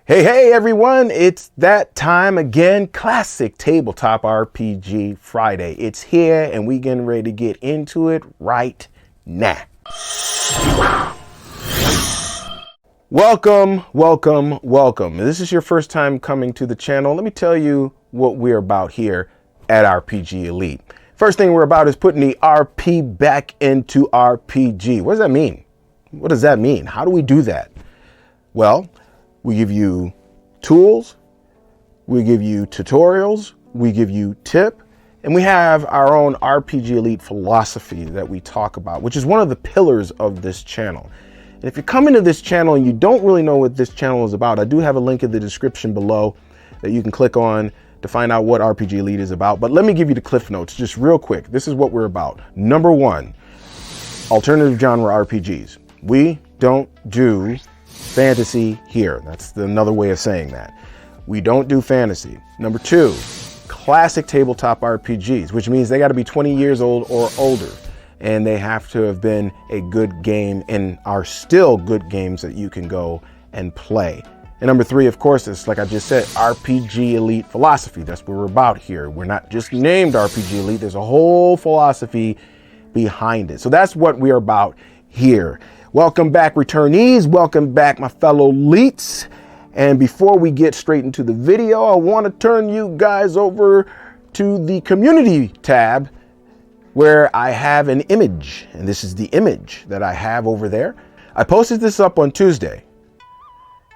Hey everyone, it's that time again. Classic Tabletop RPG Friday. It's here and we getting ready to get into it right now. Welcome. If this is your first time coming to the channel, let me tell you what we're about here at RPG Elite. First thing we're about is putting the RP back into RPG. What does that mean? What does that mean? How do we do that? Well, we give you tools, we give you tutorials, we give you tip, and we have our own RPG Elite philosophy that we talk about, which is one of the pillars of this channel. And if you're coming to this channel and you don't really know what this channel is about, I do have a link in the description below that you can click on to find out what RPG Elite is about. But let me give you the cliff notes just real quick. This is what we're about. Number one, alternative genre RPGs. We don't do fantasy here. That's another way of saying that. We don't do fantasy. Number two, classic tabletop RPGs, which means they got to be 20 years old or older, and they have to have been a good game and are still good games that you can go and play. And number three, of course, is, like I just said, RPG Elite philosophy. That's what we're about here. We're not just named RPG Elite. There's a whole philosophy behind it. So that's what we're about here. Welcome back, returnees. Welcome back, my fellow elites. And before we get straight into the video, I want to turn you guys over to the community tab where I have an image. And this is the image that I have over there. I posted this up on Tuesday,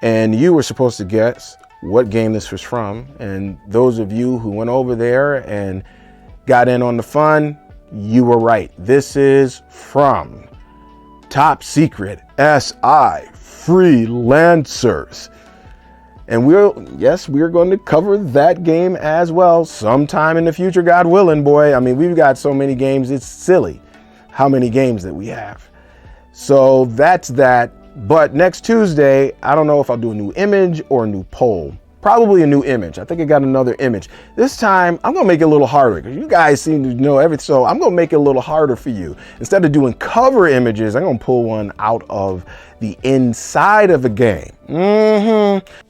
and you were supposed to guess what game this was from. And those of you who went over there and got in on the fun, you were right. This is from Top Secret SI Freelancers. And we're going to cover that game as well sometime in the future, God willing, boy. I mean, we've got so many games, it's silly how many games that we have. So that's that. But next Tuesday, I don't know if I'll do a new image or a new poll. Probably a new image. I think I got another image. This time, I'm going to make it a little harder because you guys seem to know everything. So I'm going to make it a little harder for you. Instead of doing cover images, I'm going to pull one out of the inside of a game.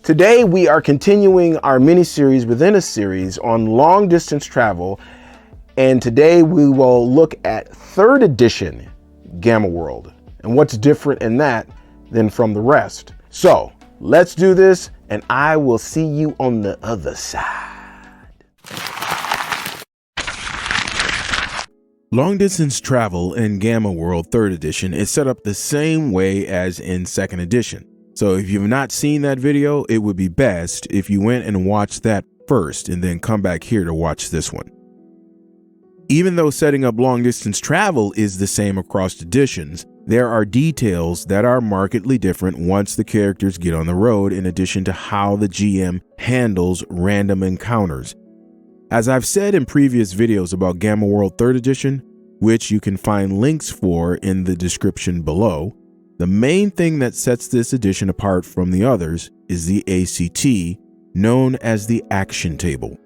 Today, we are continuing our mini-series within a series on long distance travel. And today, we will look at 3rd edition Gamma World and what's different in that than from the rest. So let's do this, and I will see you on the other side. Long distance travel in Gamma World 3rd edition is set up the same way as in 2nd edition. So if you've not seen that video, it would be best if you went and watched that first and then come back here to watch this one. Even though setting up long distance travel is the same across editions, there are details that are markedly different once the characters get on the road, in addition to how the GM handles random encounters. As I've said in previous videos about Gamma World 3rd edition, which you can find links for in the description below, the main thing that sets this edition apart from the others is the ACT, known as the action table.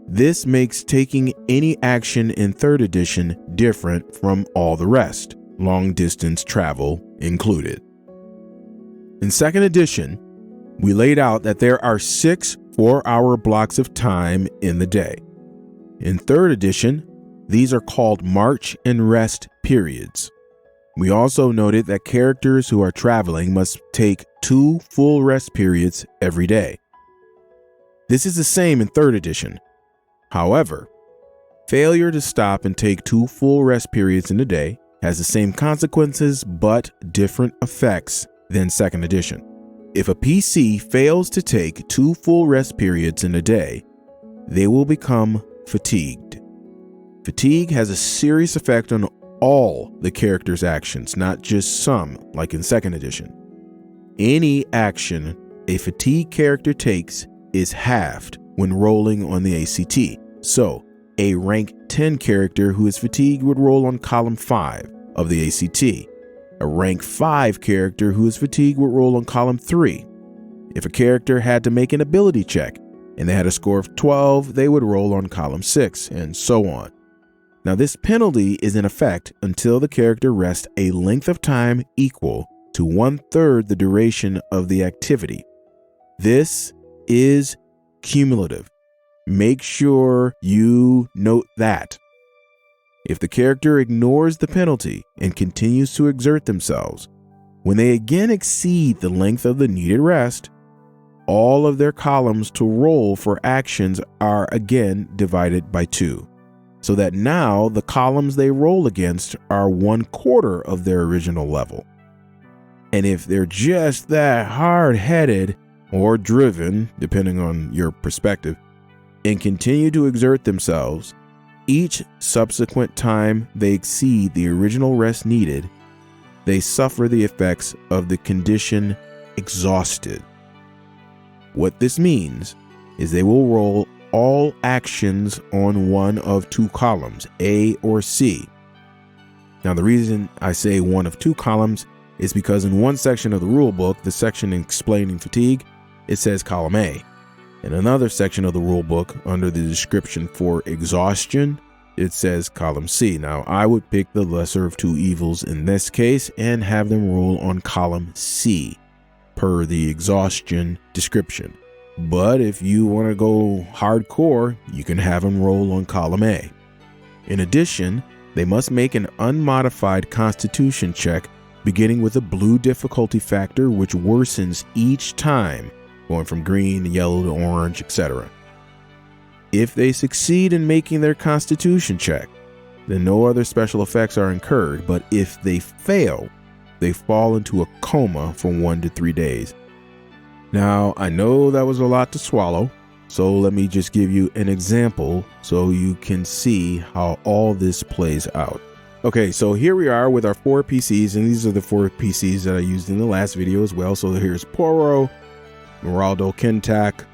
This makes taking any action in 3rd edition different from all the rest, long distance travel included. In 2nd edition, we laid out that there are 6 4-hour blocks of time in the day. In 3rd edition, these are called march and rest periods. We also noted that characters who are traveling must take 2 full rest periods every day. This is the same in 3rd edition. However, failure to stop and take 2 full rest periods in a day has the same consequences but different effects than 2nd edition. If a PC fails to take 2 full rest periods in a day, they will become fatigued. Fatigue has a serious effect on all the character's actions, not just some, like in 2nd edition. Any action a fatigued character takes is halved when rolling on the ACT. So, a rank 10 character who is fatigued would roll on column 5 of the ACT. A rank 5 character who is fatigued would roll on column 3. If a character had to make an ability check and they had a score of 12, they would roll on column 6, and so on. Now, this penalty is in effect until the character rests a length of time equal to 1/3 the duration of the activity. This is cumulative. Make sure you note that. If the character ignores the penalty and continues to exert themselves, when they again exceed the length of the needed rest, all of their columns to roll for actions are again divided by 2, so that now the columns they roll against are 1/4 of their original level. And if they're just that hard-headed or driven, depending on your perspective, and continue to exert themselves, each subsequent time they exceed the original rest needed, they suffer the effects of the condition exhausted. What this means is they will roll all actions on one of 2 columns, A or C. Now, the reason I say one of 2 columns is because in one section of the rule book, the section explaining fatigue, it says column A. In another section of the rule book, under the description for exhaustion, it says column C. Now, I would pick the lesser of 2 evils in this case and have them roll on column C, per the exhaustion description. But if you want to go hardcore, you can have them roll on column A. In addition, they must make an unmodified constitution check, beginning with a blue difficulty factor, which worsens each time, going from green to yellow to orange, etc. If they succeed in making their constitution check, then no other special effects are incurred, but if they fail, they fall into a coma for 1 to 3 days. Now, I know that was a lot to swallow, so let me just give you an example so you can see how all this plays out. Okay, so here we are with our 4 PCs, and these are the 4 PCs that I used in the last video as well. So here's Poro, Meraldo Kentak,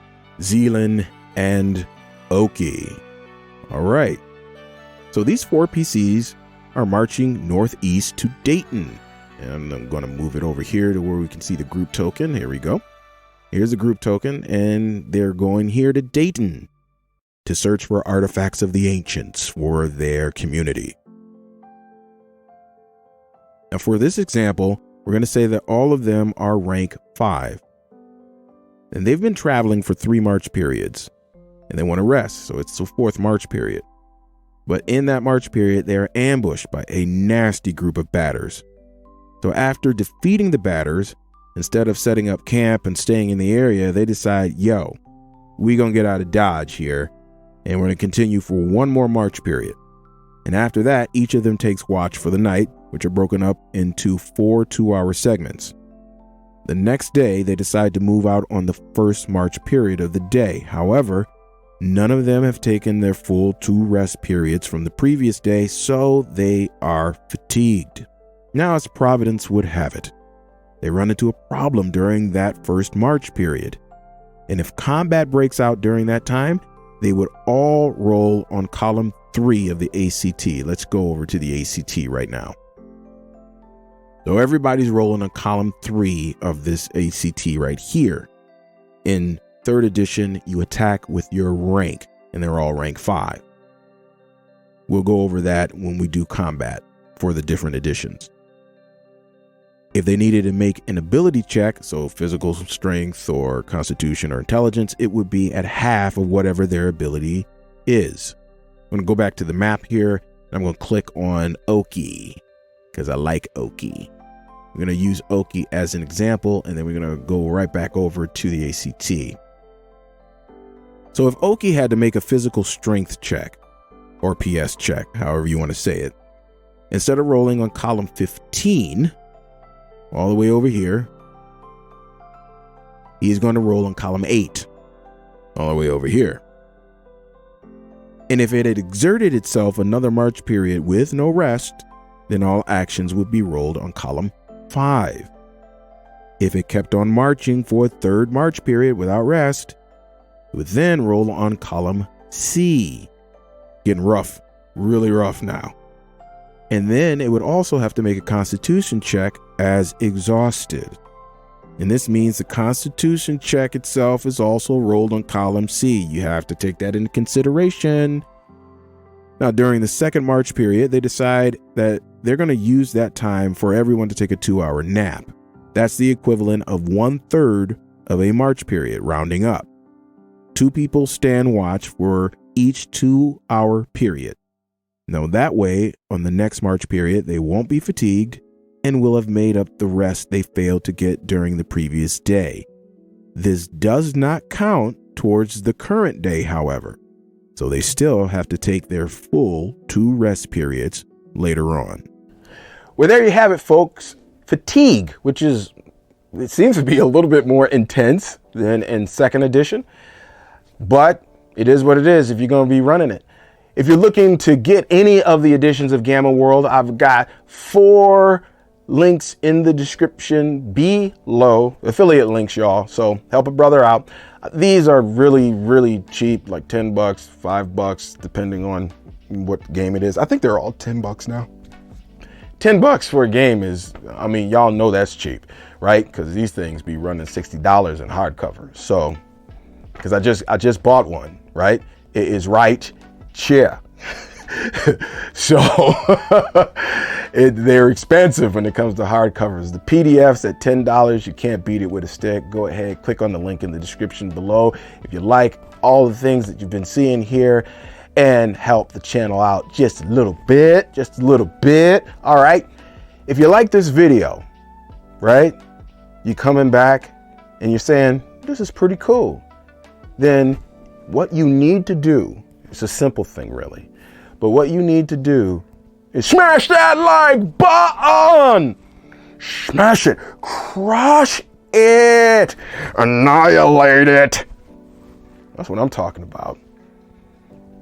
Zealand, and Oki. All right, so these 4 PCs are marching northeast to Dayton. And I'm going to move it over here to where we can see the group token. Here we go. Here's the group token, and they're going here to Dayton to search for artifacts of the ancients for their community. Now, for this example, we're going to say that all of them are rank 5. And they've been traveling for 3 march periods, and they want to rest, so it's the 4th march period. But in that march period, they are ambushed by a nasty group of batters. So after defeating the batters, instead of setting up camp and staying in the area, they decide, yo, we gonna get out of Dodge here, and we're gonna continue for 1 more march period. And after that, each of them takes watch for the night, which are broken up into 4 2-hour segments. The next day, they decide to move out on the 1st march period of the day. However, none of them have taken their full 2 rest periods from the previous day, so they are fatigued. Now, as Providence would have it, they run into a problem during that 1st march period. And if combat breaks out during that time, they would all roll on column 3 of the ACT. Let's go over to the ACT right now. So everybody's rolling on column 3 of this ACT right here. In 3rd edition, you attack with your rank, and they're all rank 5. We'll go over that when we do combat for the different editions. If they needed to make an ability check, so physical strength or constitution or intelligence, it would be at half of whatever their ability is. I'm going to go back to the map here, and I'm going to click on Oki because I like Oki. I'm going to use Oki as an example, and then we're going to go right back over to the ACT. So if Oki had to make a physical strength check, or PS check, however you want to say it, instead of rolling on column 15, all the way over here, he's going to roll on column 8, all the way over here. And if it had exerted itself another march period with no rest, then all actions would be rolled on column 5. If it kept on marching for a 3rd march period without rest, it would then roll on column C. Getting rough, really rough now. And then it would also have to make a constitution check as exhausted. And this means the constitution check itself is also rolled on column C. You have to take that into consideration. Now, during the 2nd march period, they decide that they're going to use that time for everyone to take a 2-hour nap. That's the equivalent of 1/3 of a March period, rounding up. 2 people stand watch for each 2-hour period. Now that way, on the next March period, they won't be fatigued and will have made up the rest they failed to get during the previous day. This does not count towards the current day, however, so they still have to take their full 2 rest periods later on. Well, there you have it, folks. Fatigue, which is, it seems to be a little bit more intense than in second edition, but it is what it is if you're going to be running it. If you're looking to get any of the editions of Gamma World, I've got 4 links in the description below, affiliate links, y'all. So help a brother out. These are really, really cheap, like $10, $5, depending on what game it is. I think they're all $10 now. $10 for a game is, I mean, y'all know that's cheap, right? Because these things be running $60 in hardcover. So, because I just bought one, right? It is right here. So they're expensive when it comes to hardcovers. The PDFs at $10, you can't beat it with a stick. Go ahead, click on the link in the description below if you like all the things that you've been seeing here, and help the channel out just a little bit, all right? If you like this video, right, you coming back and you're saying, this is pretty cool, then what you need to do, it's a simple thing really, but what you need to do is smash that like button, smash it, crush it, annihilate it. That's what I'm talking about.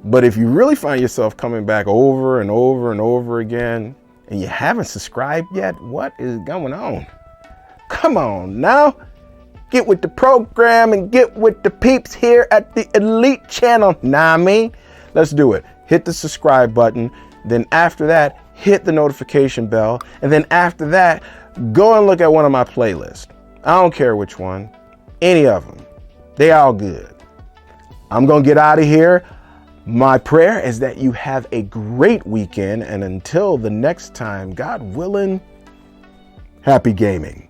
But if you really find yourself coming back over and over and over again, and you haven't subscribed yet, what is going on? Come on now, get with the program and get with the peeps here at the Elite channel. Nah, I mean, let's do it. Hit the subscribe button. Then after that, hit the notification bell. And then after that, go and look at one of my playlists. I don't care which one, any of them. They all good. I'm going to get out of here. My prayer is that you have a great weekend. And until the next time, God willing, happy gaming.